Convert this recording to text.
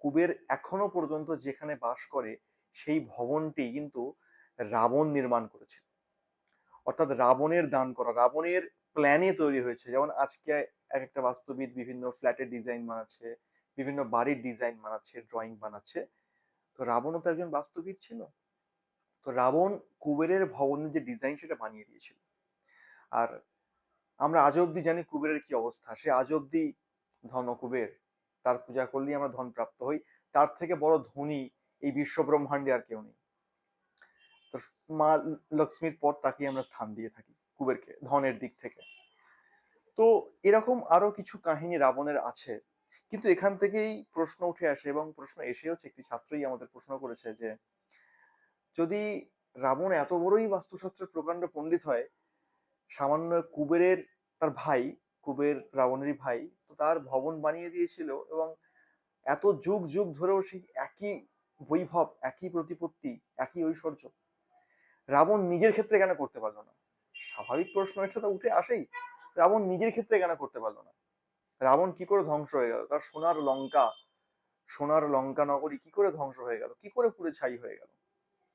কুবের এখনো পর্যন্ত যেখানে বাস করে সেই ভবনটি কিন্তু রাবণ নির্মাণ করেছিল। অর্থাৎ রাবণের দান করা, রাবণের প্ল্যানে তৈরি হয়েছে। যেমন আজকে এক একটা বাস্তুবিদ বিভিন্ন ফ্ল্যাটের ডিজাইন বানাচ্ছে, বিভিন্ন বাড়ির ডিজাইন বানাচ্ছে, ড্রয়িং বানাচ্ছে। তো রাবণও তো একজন বাস্তুবিদ ছিল। তো রাবণ কুবেরের ভবনের যে ডিজাইন সেটা বানিয়ে দিয়েছিল। আর আমরা আজ অব্দি জানি কুবেরের কি অবস্থা। সে আজ অব্দি ধন কুবের, তার পূজা করলেই আমরা ধন প্রাপ্ত হই। তার থেকে বড় ধনী এই বিশ্ব ব্রহ্মাণ্ডে আর কেউ নেই। তো মা লক্ষ্মীর পর তাকেই আমরা স্থান দিয়ে থাকি, কুবেরকে, ধনের দিক থেকে। তো এরকম আরো কিছু কাহিনী রাবণের আছে। কিন্তু এখান থেকেই প্রশ্ন উঠে আসে, এবং প্রশ্ন এসেওছে, একটি ছাত্রই আমাদের প্রশ্ন করেছে যে যদি রাবণ এত বড়ই বাস্তুশাস্ত্রের প্রকাণ্ড পণ্ডিত হয়, সামান্য কুবেরের, তার ভাই, কুবের রাবণেরই ভাই, তো তার ভবন বানিয়ে দিয়েছিল, এবং এত যুগ যুগ ধরেও সেই একই বৈভব, একই প্রতিপত্তি, একই ঐশ্বর্য রাবণ নিজের ক্ষেত্রে কেন করতে পারলো না? স্বাভাবিক প্রশ্ন এটা তো উঠে আসেই। রাবণ নিজের ক্ষেত্রে কেন করতে পারলো না? রাবণ কি করে ধ্বংস হয়ে গেল? তার সোনার লঙ্কা, সোনার লঙ্কা নগরী কি করে ধ্বংস হয়ে গেল? কি করে পুড়ে ছাই হয়ে গেল?